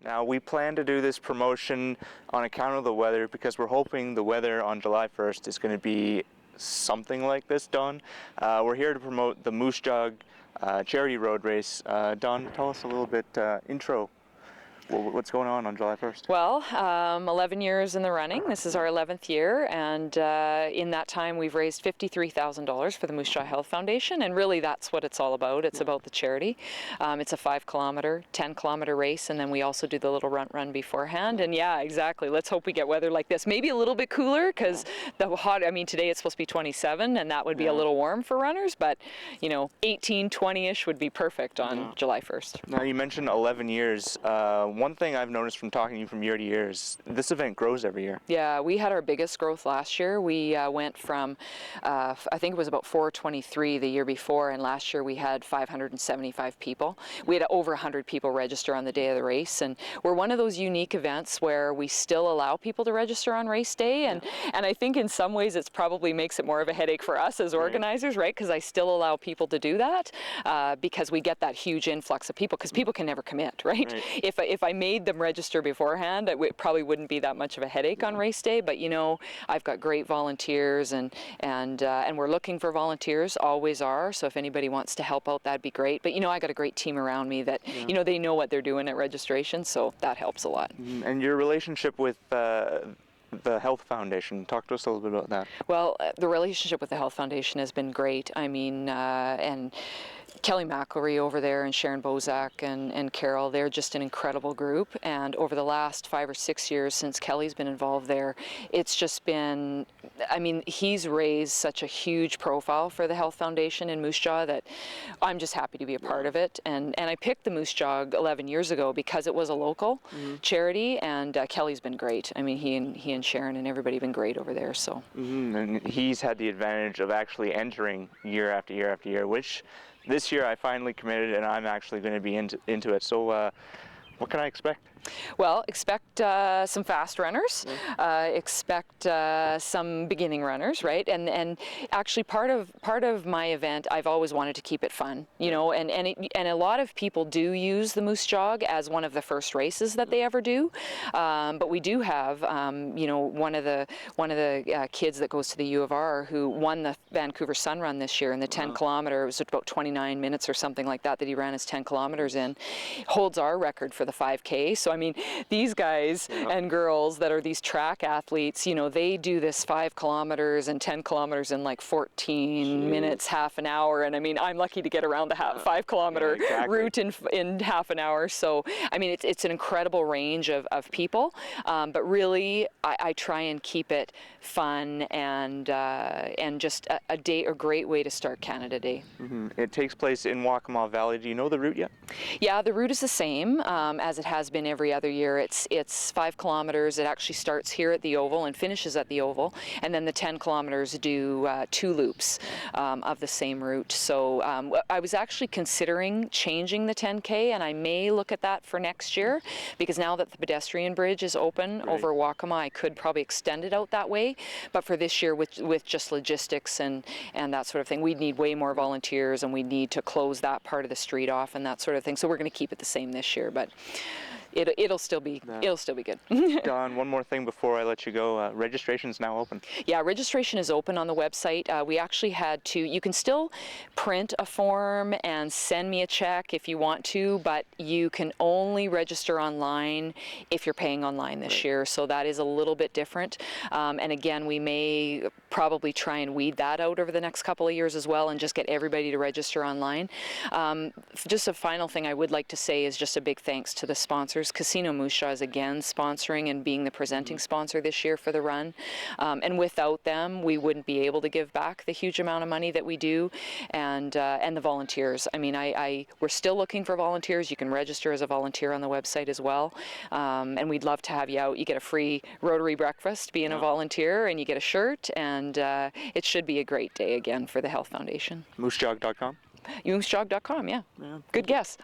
Now, we plan to do this promotion on account of the weather because we're hoping the weather on July 1st is going to be something like this, Don. We're here to promote the Mousse Jog charity road race. Don, tell us a little bit, intro. What's going on July 1st? Well, 11 years in the running. This is our 11th year, and in that time we've raised $53,000 for the Mousse Jog Health Foundation, and really that's what it's all about. It's about the charity. It's a 5-kilometer, 10-kilometer race, and then we also do the little run beforehand. And yeah, exactly. Let's hope we get weather like this. Maybe a little bit cooler because today it's supposed to be 27, and that would be a little warm for runners, but 18, 20-ish would be perfect on July 1st. Now, you mentioned 11 years. One thing I've noticed from talking to you from year to year is this event grows every year. Yeah, we had our biggest growth last year. We went from, I think it was about 423 the year before, and last year we had 575 people. We had over 100 people register on the day of the race, and we're one of those unique events where we still allow people to register on race day, and I think in some ways it probably makes it more of a headache for us as organizers, right? Because I still allow people to do that because we get that huge influx of people, because people can never commit, right? If I made them register beforehand, it probably wouldn't be that much of a headache on race day. But I've got great volunteers, and we're looking for volunteers, always are. So if anybody wants to help out, that'd be great. But I got a great team around me that they know what they're doing at registration, so that helps a lot. And your relationship with the Health Foundation, talk to us a little bit about that. Well, the relationship with the Health Foundation has been great. I mean, and Kelly McElry over there and Sharon Bozak and Carol, they're just an incredible group. And over the last 5 or 6 years since Kelly's been involved there, it's just been, he's raised such a huge profile for the Health Foundation in Mousse Jog that I'm just happy to be a part of it. And I picked the Mousse Jog 11 years ago because it was a local charity, and Kelly's been great. I mean, he and Sharon and everybody have been great over there. So. And he's had the advantage of actually entering year after year after year, which this year I finally committed, and I'm actually going to be into it. So what can I expect? Well, expect some fast runners, expect some beginning runners, right? And actually part of my event, I've always wanted to keep it fun, and a lot of people do use the Mousse Jog as one of the first races that they ever do. But we do have, one of the kids that goes to the U of R who won the Vancouver Sun Run this year in the 10 kilometer. It was about 29 minutes or something like that he ran his 10 kilometers in, holds our record for the 5K. So these guys and girls that are these track athletes, they do this 5 kilometers and 10 kilometers in like 14 minutes, half an hour. And I'm lucky to get around the 5 kilometer route in half an hour. So, it's an incredible range of people. But really, I try and keep it fun and just a great way to start Canada Day. It takes place in Waccamaw Valley. Do you know the route yet? Yeah, the route is the same as it has been every other year. It's 5 kilometers. It actually starts here at the Oval and finishes at the Oval, and then the 10 kilometers do 2 loops of the same route. So I was actually considering changing the 10K, and I may look at that for next year, because now that the pedestrian bridge is open over Waccamaw, I could probably extend it out that way. But for this year, with just logistics and that sort of thing, we'd need way more volunteers, and we'd need to close that part of the street off and that sort of thing. So we're going to keep it the same this year, but it'll still be good. Don, one more thing before I let you go. Registration's now open. Yeah, registration is open on the website. We actually had to, you can still print a form and send me a check if you want to, but you can only register online if you're paying online this year. So that is a little bit different. And again, we may probably try and weed that out over the next couple of years as well, and just get everybody to register online. Just a final thing I would like to say is just a big thanks to the sponsors. Casino Mousse Jog is again sponsoring and being the presenting sponsor this year for the run. And without them, we wouldn't be able to give back the huge amount of money that we do, and the volunteers. We're still looking for volunteers. You can register as a volunteer on the website as well. And we'd love to have you out. You get a free Rotary breakfast being a volunteer, and you get a shirt, and it should be a great day again for the Health Foundation. MouseJog.com? MouseJog.com, yeah. Good guess.